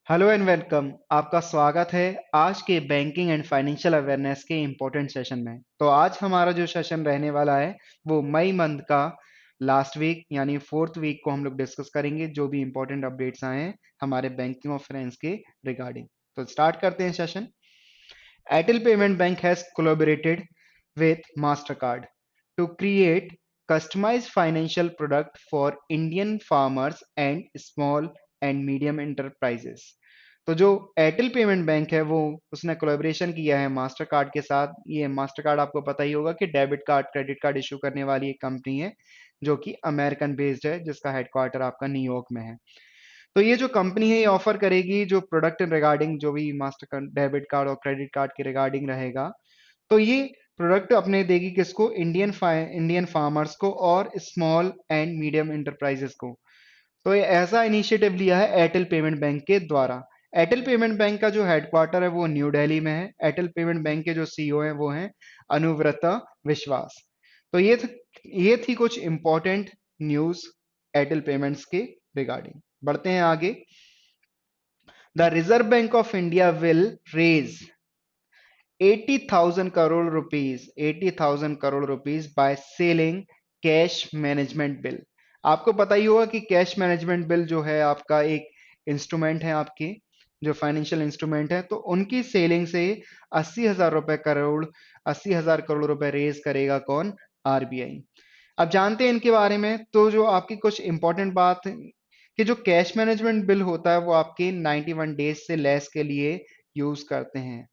Hello and welcome. आपका स्वागत है आज के बैंकिंग एंड फाइनेंशियल अवेयरनेस के इम्पोर्टेंट सेशन में। तो आज हमारा जो सेशन रहने वाला है वो मई मंथ का लास्ट वीक यानी फोर्थ वीक को हम लोग डिस्कस करेंगे, जो भी इम्पोर्टेंट अपडेट्स आए हैं हमारे बैंकिंग और फाइनेंस के रिगार्डिंग। तो स्टार्ट करते हैं session. Airtel Payment Bank has collaborated with Mastercard to create customized financial product for Indian farmers and small and medium enterprises। तो जो एयरटेल पेमेंट बैंक है वो उसने कोलैबोरेशन किया है मास्टर कार्ड के साथ। ये मास्टर कार्ड आपको पता ही होगा कि debit card credit card issue करने वाली एक कंपनी है जो कि अमेरिकन बेस्ड है, जिसका हेडक्वार्टर आपका न्यूयॉर्क में है। तो ये जो कंपनी है ये ऑफर करेगी जो प्रोडक्ट रिगार्डिंग जो भी मास्टर कार्ड डेबिट कार्ड और क्रेडिट कार्ड के रिगार्डिंग रहेगा। तो ये प्रोडक्ट अपने देगी किसको? इंडियन फार्मर्स को और स्मॉल एंड मीडियम इंटरप्राइजेस को। तो ये ऐसा इनिशिएटिव लिया है एयरटेल पेमेंट बैंक के द्वारा। एयरटेल पेमेंट बैंक का जो हेडक्वार्टर है वो न्यू दिल्ली में है। एयरटेल पेमेंट बैंक के जो सीईओ हैं वो हैं अनुव्रता विश्वास। तो ये थी कुछ इंपॉर्टेंट न्यूज एयरटेल पेमेंट्स के रिगार्डिंग। बढ़ते हैं आगे। The Reserve Bank of India will raise 80,000 crore rupees 80,000 crore rupees by selling cash management bill. आपको पता ही होगा कि कैश मैनेजमेंट बिल जो है आपका एक इंस्ट्रूमेंट है, आपकी जो फाइनेंशियल इंस्ट्रूमेंट है, तो उनकी सेलिंग से 80,000 करोड़ रुपए रेज करेगा कौन? आरबीआई। अब जानते हैं इनके बारे में। तो जो आपकी कुछ इंपॉर्टेंट बात है कि जो कैश मैनेजमेंट बिल होता है वो आपके 91 डेज से लेस के लिए यूज करते हैं।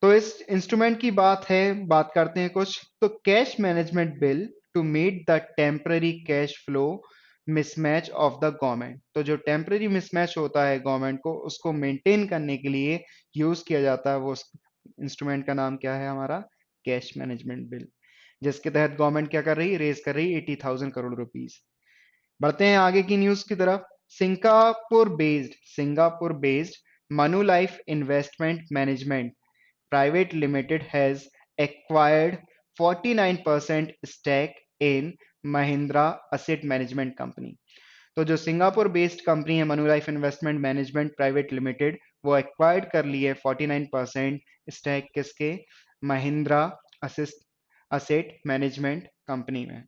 तो इस इंस्ट्रूमेंट की बात करते हैं कुछ। तो cash management bill to meet the temporary cash flow mismatch of the government. तो जो टेम्पररी मिसमैच होता है गवर्नमेंट को, उसको मेंटेन करने के लिए यूज किया जाता है। वो इंस्ट्रूमेंट का नाम क्या है? हमारा कैश मैनेजमेंट बिल, जिसके तहत गवर्नमेंट क्या कर रही है? रेज कर रही है 80,000 करोड़ रुपीज। बढ़ते हैं आगे की न्यूज की तरफ। Singapore based Manu life investment management Private Limited has acquired 49% stake in Mahindra Asset Management Company। तो जो सिंगापुर बेस्ड कंपनी है Manulife investment management private limited, वो एक्वायर्ड कर ली है 49% स्टेक किसके? महिंद्रा असेट मैनेजमेंट कंपनी में।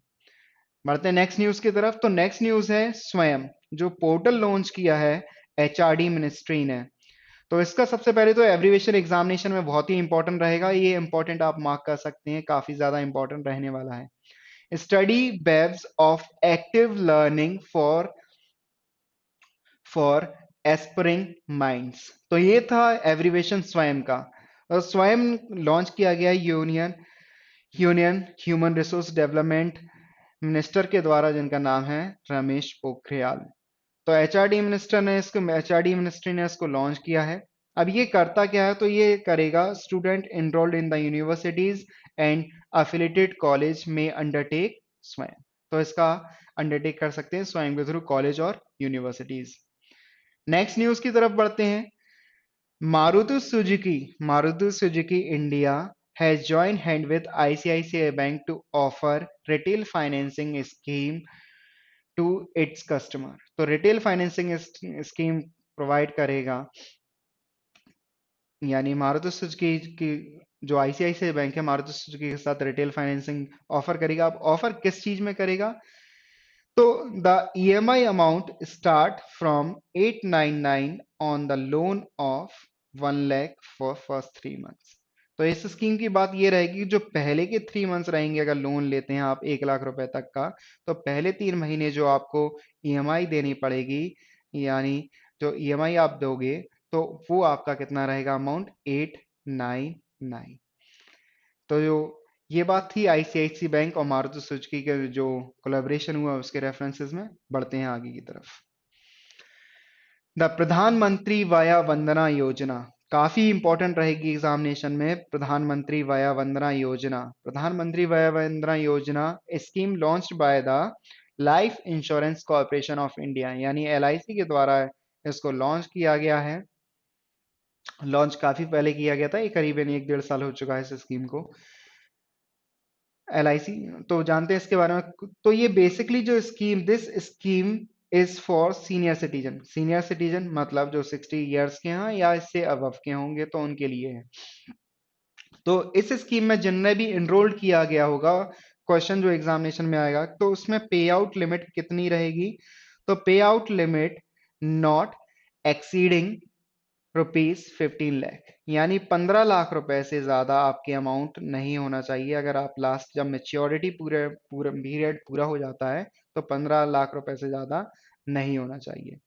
बढ़ते हैं नेक्स्ट न्यूज की तरफ। तो नेक्स्ट न्यूज है स्वयं जो पोर्टल लॉन्च किया है एचआरडी मिनिस्ट्री ने। तो इसका सबसे पहले तो एब्रीविएशन एग्जामिनेशन में बहुत ही इंपॉर्टेंट रहेगा। ये इंपॉर्टेंट आप मार्क कर सकते हैं, काफी ज्यादा इंपॉर्टेंट रहने वाला है। Study webs of active learning for aspiring minds. तो ये था एब्रीविएशन स्वयं का। और स्वयं लॉन्च किया गया union union human resource development minister के द्वारा, जिनका नाम है रमेश पोखरियाल। तो एचआरडी मिनिस्ट्री ने इसको लॉन्च किया है। अब ये करता क्या है? तो ये करेगा student enrolled in the universities and affiliated college में अंडरटेक स्वयं। तो इसका अंडरटेक कर सकते हैं स्वयं के थ्रू कॉलेज और यूनिवर्सिटीज। नेक्स्ट न्यूज की तरफ बढ़ते हैं। Maruti Suzuki India has joined hand with ICICI Bank to offer retail financing scheme to its customer. तो रिटेल फाइनेंसिंग स्कीम प्रोवाइड करेगा, यानी मारुति सुजुकी की जो आईसीआईसीआई बैंक है मारुति सुजुकी के साथ रिटेल फाइनेंसिंग ऑफर करेगा। अब ऑफर किस चीज में करेगा? तो the EMI amount start from 899 on the loan of 1 lakh for first 3 months. तो इस स्कीम की बात ये रहेगी कि जो पहले के 3 मंथ्स रहेंगे, अगर लोन लेते हैं आप 1 लाख रुपए तक का, तो पहले 3 महीने जो आपको ईएमआई देनी पड़ेगी, यानी जो ईएमआई आप दोगे, तो वो आपका कितना रहेगा? अमाउंट 899। तो जो ये बात थी आईसीआईसी बैंक और मारुति सुजुकी के जो कोलैबोरेशन हुआ उसके रेफरेंसेस में। बढ़ते हैं आगे की तरफ। द प्रधानमंत्री वाया वंदना योजना काफी इंपॉर्टेंट रहेगी एग्जामिनेशन में। प्रधानमंत्री via Vandana Yojana scheme launched by the life insurance corporation of India, यानी एलआईसी के द्वारा इसको लॉन्च किया गया है। लॉन्च काफी पहले किया गया था, ये करीबन 1 डेढ़ साल हो चुका है इस स्कीम को। एलआईसी तो जानते हैं इसके बारे में। तो ये बेसिकली जो scheme this scheme is for senior citizen. Senior citizen मतलब जो 60 ईयर्स के हैं या इससे अबव के होंगे तो उनके लिए है। तो इस स्कीम में जिनने भी इनरोल किया गया होगा, क्वेश्चन जो एग्जामिनेशन में आएगा तो उसमें पे आउट लिमिट कितनी रहेगी? तो पे out limit not exceeding ₹15 lakh, यानी 15 लाख रुपए से ज्यादा आपके अमाउंट नहीं होना चाहिए। अगर आप लास्ट जब मेच्योरिटी पूरे पूरा पीरियड पूरा हो जाता है तो 15 लाख रुपए से ज्यादा नहीं होना चाहिए।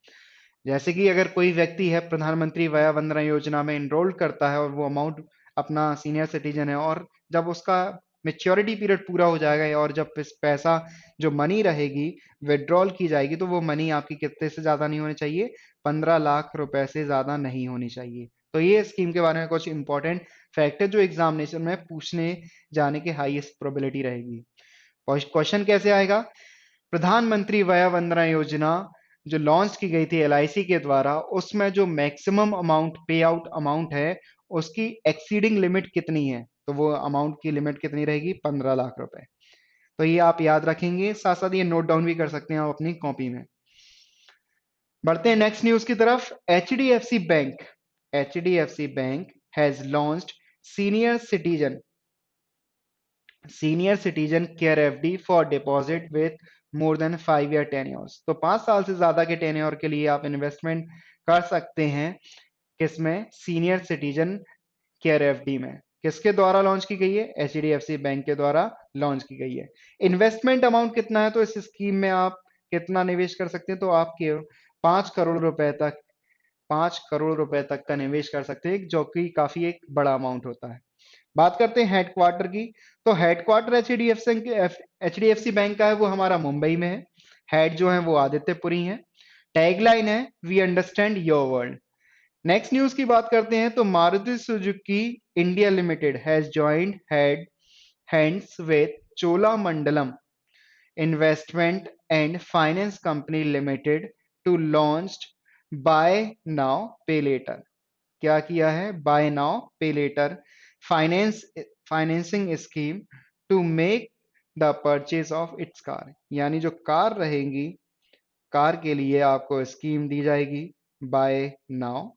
जैसे कि अगर कोई व्यक्ति है प्रधानमंत्री वया वंदना योजना में इनरोल करता है और वो अमाउंट अपना सीनियर सिटीजन है, और जब उसका मेच्योरिटी पीरियड पूरा हो जाएगा और जब इस पैसा जो मनी रहेगी विड्रॉल की जाएगी तो वो मनी आपकी कितने से ज्यादा नहीं होनी चाहिए? 15 लाख रुपए से ज्यादा नहीं होनी चाहिए। तो ये स्कीम के बारे में कुछ इंपॉर्टेंट फैक्ट है जो एग्जामिनेशन में पूछने जाने की हाईएस्ट प्रोबेबिलिटी रहेगी। क्वेश्चन कैसे आएगा? प्रधानमंत्री वया वंदना योजना जो लॉन्च की गई थी एलआईसी के द्वारा, उसमें जो मैक्सिमम अमाउंट पे आउट अमाउंट है उसकी एक्सीडिंग लिमिट कितनी है? तो वो अमाउंट की लिमिट कितनी रहेगी? 15 लाख रुपए। तो ये आप याद रखेंगे, साथ साथ ये नोट डाउन भी कर सकते हैं आप अपनी कॉपी में। बढ़ते हैं नेक्स्ट न्यूज की तरफ। H D F C bank has launched senior citizen senior citizen care FD for deposit with more than 5 year tenures. तो 5 साल से ज्यादा के टेन्योर के लिए आप इन्वेस्टमेंट कर सकते हैं। किसमें? सीनियर सिटीजन केयर एफडी में। किसके द्वारा लॉन्च की गई है? एचडीएफसी बैंक के द्वारा लॉन्च की गई है। इन्वेस्टमेंट अमाउंट कितना है? तो इस स्कीम में आप कितना निवेश कर सकते हैं? तो आपके 5 करोड़ रुपए तक 5 करोड़ रुपए तक का निवेश कर सकते हैं, जो कि काफी एक बड़ा अमाउंट होता है। बात करते हैं हेडक्वार्टर की। तो हेडक्वार्टर एचडीएफसी बैंक का है वो हमारा मुंबई में है। हेड जो है वो आदित्यपुरी है। टैगलाइन है we understand your world. Next news की बात करते हैं तो Maruti Suzuki India limited has joined hands with Cholamandalam investment and finance company limited to launch buy now pay later. क्या किया है? Buy now pay later finance financing scheme to make the purchase of its car. यानी जो car रहेंगी, car के लिए आपको scheme दी जाएगी बाय नाउ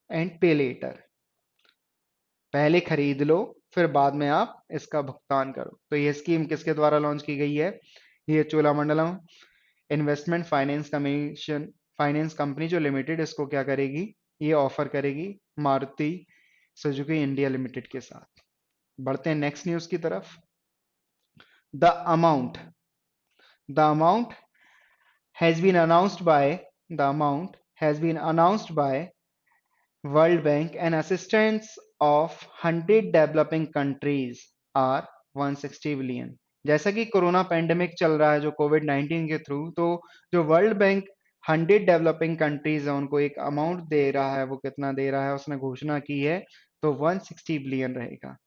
एंड पे लेटर। पहले खरीद लो फिर बाद में आप इसका भुगतान करो। तो ये स्कीम किसके द्वारा लॉन्च की गई है? ये चोलामंडलम इन्वेस्टमेंट फाइनेंस कंपनी जो लिमिटेड इसको क्या करेगी? ये ऑफर करेगी मारुति सुजुकी इंडिया लिमिटेड के साथ। बढ़ते हैं नेक्स्ट न्यूज की तरफ। The amount the amount has been announced by the amount has been announced by World Bank and assistance of 100 developing countries are 160 billion. जैसा कि कोरोना पेंडेमिक चल रहा है जो कोविड-19 के थ्रू, तो जो वर्ल्ड बैंक 100 डेवलपिंग कंट्रीज है उनको एक अमाउंट दे रहा है, वो कितना दे रहा है उसने घोषणा की है, तो 160 बिलियन रहेगा।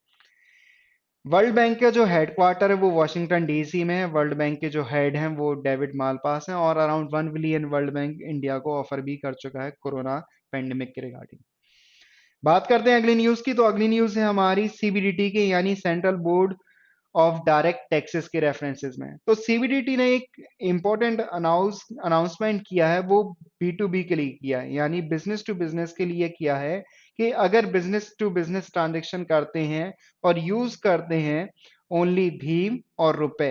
वर्ल्ड बैंक का जो हेडक्वार्टर है वो वॉशिंगटन डीसी में है। वर्ल्ड बैंक के जो हेड हैं वो डेविड मालपास हैं, और around 1 billion world bank India को ऑफर भी कर चुका है कोरोना पेंडेमिक के रिगार्डिंग। बात करते हैं अगली न्यूज की। तो अगली न्यूज है हमारी सीबीडीटी के यानी central board of direct taxes के रेफरेंसेस में। तो सीबीडीटी ने एक इंपॉर्टेंट अनाउंसमेंट किया है, वो बी टू बी के लिए किया है, यानी बिजनेस टू बिजनेस के लिए किया है कि अगर बिजनेस टू बिजनेस ट्रांजेक्शन करते हैं और यूज करते हैं ओनली भीम और रुपए,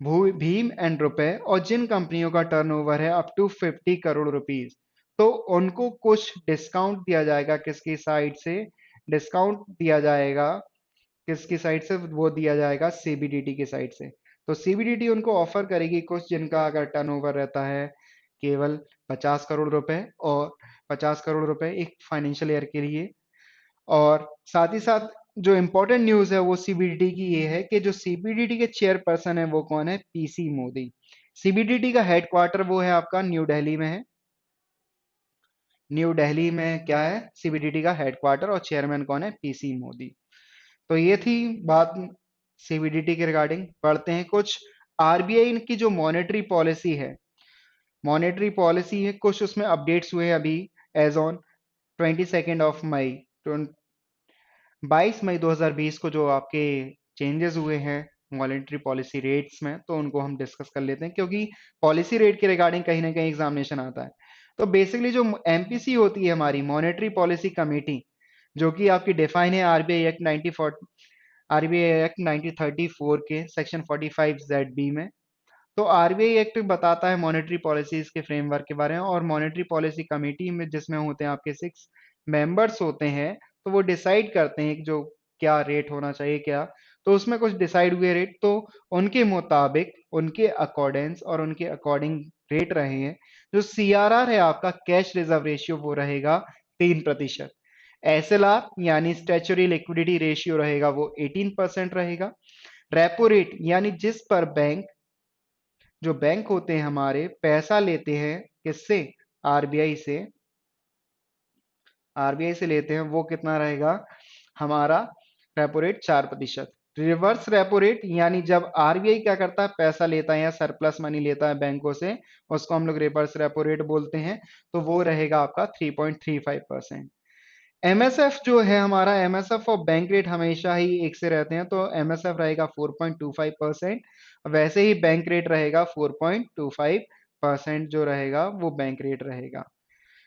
भीम एंड रुपए, और जिन कंपनियों का टर्नओवर है अप टू 50 करोड़ रुपीज, तो उनको कुछ डिस्काउंट दिया जाएगा। किसकी साइड से डिस्काउंट दिया जाएगा? किसकी साइड से वो दिया जाएगा? सीबीडीटी की साइड से। तो सीबीडीटी उनको ऑफर करेगी कुछ जिनका अगर टर्नओवर रहता है केवल 50 करोड़ रुपए, और 50 करोड़ रुपए एक फाइनेंशियल ईयर के लिए। और साथ ही साथ जो इंपॉर्टेंट न्यूज है वो सीबीडीटी की ये है कि जो सीबीडीटी के चेयरपर्सन है वो कौन है? पीसी मोदी। सीबीडीटी का हेडक्वार्टर वो है आपका न्यू दिल्ली में है। न्यू दिल्ली में क्या है? सीबीडीटी का हेडक्वार्टर, और चेयरमैन कौन है? पीसी मोदी। तो ये थी बात सीबीडीटी के रिगार्डिंग। पढ़ते हैं कुछ आरबीआई की जो मॉनेटरी पॉलिसी है, कुछ उसमें अपडेट्स हुए हैं अभी एज ऑन 22 मई 2020 को जो आपके चेंजेस हुए हैं मॉनेटरी पॉलिसी रेट्स में, तो उनको हम डिस्कस कर लेते हैं क्योंकि पॉलिसी रेट के रिगार्डिंग कहीं ना कहीं एग्जामिनेशन आता है। तो बेसिकली जो एमपीसी होती है हमारी मॉनेटरी पॉलिसी कमेटी, जो कि आपकी डिफाइन है आरबीआई एक्ट 1934 के सेक्शन 45 ZB में। तो आरबीआई एक्ट बताता है मॉनेटरी पॉलिसीज के फ्रेमवर्क के बारे में, और मॉनेटरी पॉलिसी कमेटी में जिसमें होते हैं आपके 6 मेंबर्स होते हैं, तो वो डिसाइड करते हैं कि जो क्या रेट होना चाहिए क्या। तो उसमें कुछ डिसाइड हुए रेट, तो उनके मुताबिक उनके अकॉर्डेंस और उनके अकॉर्डिंग रेट रहे हैं। जो सीआरआर है आपका कैश रिजर्व रेशियो, वो रहेगा 3%। एसएलआर यानी स्टैच्यूटरी लिक्विडिटी रेशियो रहेगा वो 18% रहेगा। रेपो रेट यानी जिस पर जो बैंक होते हैं हमारे पैसा लेते हैं किससे, आरबीआई से, आरबीआई से लेते हैं, वो कितना रहेगा हमारा, repo rate 4%। Reverse repo rate यानी जब आरबीआई क्या करता है, पैसा लेता है या सरप्लस मनी लेता है बैंकों से, उसको हम लोग रिवर्स रेपो रेट बोलते हैं, तो वो रहेगा आपका 3.35%। एमएसएफ जो है हमारा, एमएसएफ और बैंक रेट हमेशा ही एक से रहते हैं, तो एमएसएफ रहेगा 4.25%। वैसे ही बैंक रेट रहेगा 4.25% जो रहेगा वो बैंक रेट रहेगा।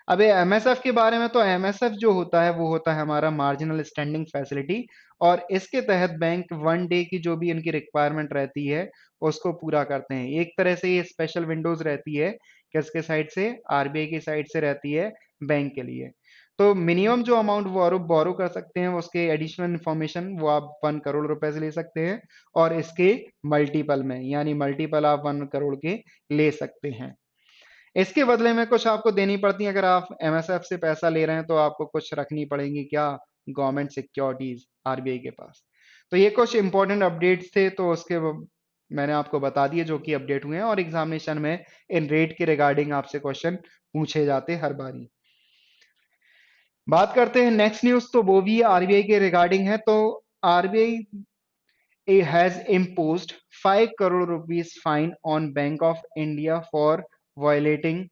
अब ये एमएसएफ के बारे में, तो एमएसएफ जो होता है वो होता है हमारा मार्जिनल स्टैंडिंग फैसिलिटी, और इसके तहत बैंक 1 डे की जो भी इनकी रिक्वायरमेंट रहती है उसको पूरा करते हैं। एक तरह से ये स्पेशल विंडोज रहती है, किसके साइड से, आरबीआई की साइड से रहती है बैंक के लिए। तो मिनिमम जो अमाउंट बोरो कर सकते हैं, उसके एडिशनल इंफॉर्मेशन वो आप 1 करोड़ रुपए से ले सकते हैं, और इसके मल्टीपल में यानी मल्टीपल आप 1 करोड़ के ले सकते हैं। इसके बदले में कुछ आपको देनी पड़ती है, अगर आप एमएसएफ से पैसा ले रहे हैं तो आपको कुछ रखनी पड़ेंगी क्या, गवर्नमेंट सिक्योरिटीज आरबीआई के पास। तो ये कुछ इंपॉर्टेंट अपडेट्स थे, तो मैंने आपको बता दिए जो कि अपडेट हुए हैं, और एग्जामिनेशन में इन रेट के रिगार्डिंग आपसे क्वेश्चन पूछे जाते हर बारी। बात करते हैं नेक्स्ट न्यूज, तो वो भी आरबीआई के रिगार्डिंग है। तो RBI has imposed 5 crore rupees fine on Bank of India for violating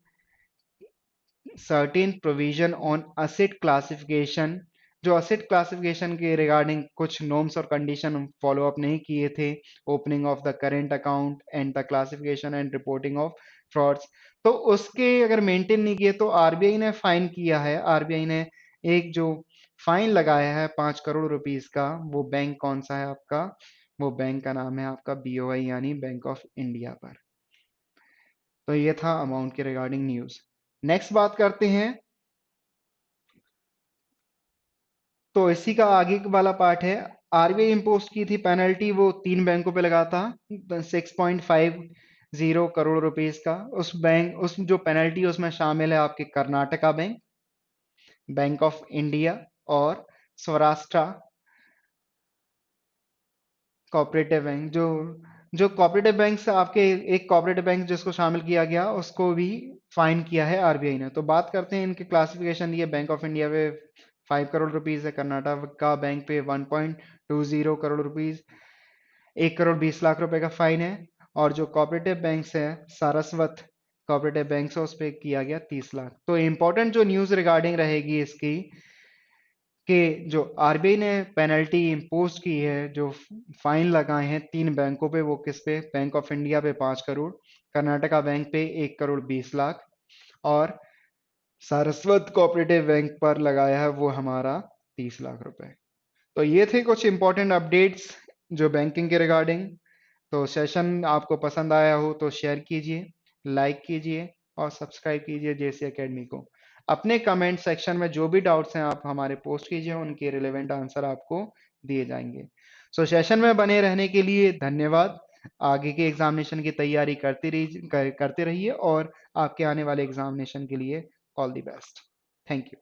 certain provision on asset classification. जो असेट क्लासिफिकेशन के रिगार्डिंग कुछ नॉर्म्स और कंडीशन फॉलो अप नहीं किए थे, opening of the current account and the classification and reporting of frauds, तो उसके अगर मेंटेन नहीं किए तो आरबीआई ने फाइन किया है। आरबीआई ने एक जो फाइन लगाया है 5 करोड़ रुपीस का, वो बैंक कौन सा है आपका, वो बैंक का नाम है आपका बीओआई यानी बैंक ऑफ इंडिया पर। तो ये था अमाउंट के रिगार्डिंग न्यूज। नेक्स्ट बात करते हैं, तो इसी का आगे वाला पार्ट है। आरबीआई इम्पोज की थी पेनल्टी, वो 3 बैंकों पे लगा था 6.50 करोड़ रुपीस का। उस जो पेनल्टी उसमें शामिल है आपके Karnataka bank, bank of India और सौराष्ट्र कोऑपरेटिव बैंक। जो कोऑपरेटिव बैंक से आपके, एक कोऑपरेटिव बैंक जिसको शामिल किया गया उसको भी फाइन किया है आरबीआई ने। तो बात करते हैं इनके क्लासिफिकेशन, ये बैंक ऑफ इंडिया पे 5 करोड़ रुपीज है, कर्नाटका बैंक पे 1.20 करोड़ रुपीज, 1 करोड़ 20 लाख रुपए का फाइन है। और जो कोऑपरेटिव बैंक्स है, सारस्वत कोऑपरेटिव बैंक है, उस पे किया गया 30 लाख। तो इंपॉर्टेंट जो न्यूज रिगार्डिंग रहेगी इसकी, कि जो आरबीआई ने पेनल्टी इम्पोज की है, जो फाइन लगाए हैं 3 बैंकों पे, वो किस पे, बैंक ऑफ इंडिया पे 5 करोड़, कर्नाटका बैंक पे 1 करोड़ 20 लाख, और सारस्वत कोऑपरेटिव बैंक पर लगाया है वो हमारा 30 लाख रुपए। तो ये थे कुछ इंपॉर्टेंट अपडेट्स जो बैंकिंग के रिगार्डिंग। तो सेशन आपको पसंद आया हो तो शेयर कीजिए, लाइक कीजिए और सब्सक्राइब कीजिए जेसी एकेडमी को। अपने कमेंट सेक्शन में जो भी डाउट्स हैं आप हमारे पोस्ट कीजिए, उनके रिलेवेंट आंसर आपको दिए जाएंगे। सो सेशन में बने रहने के लिए धन्यवाद। आगे के एग्जामिनेशन की तैयारी करते रहिए और आपके आने वाले एग्जामिनेशन के लिए all the best. Thank you.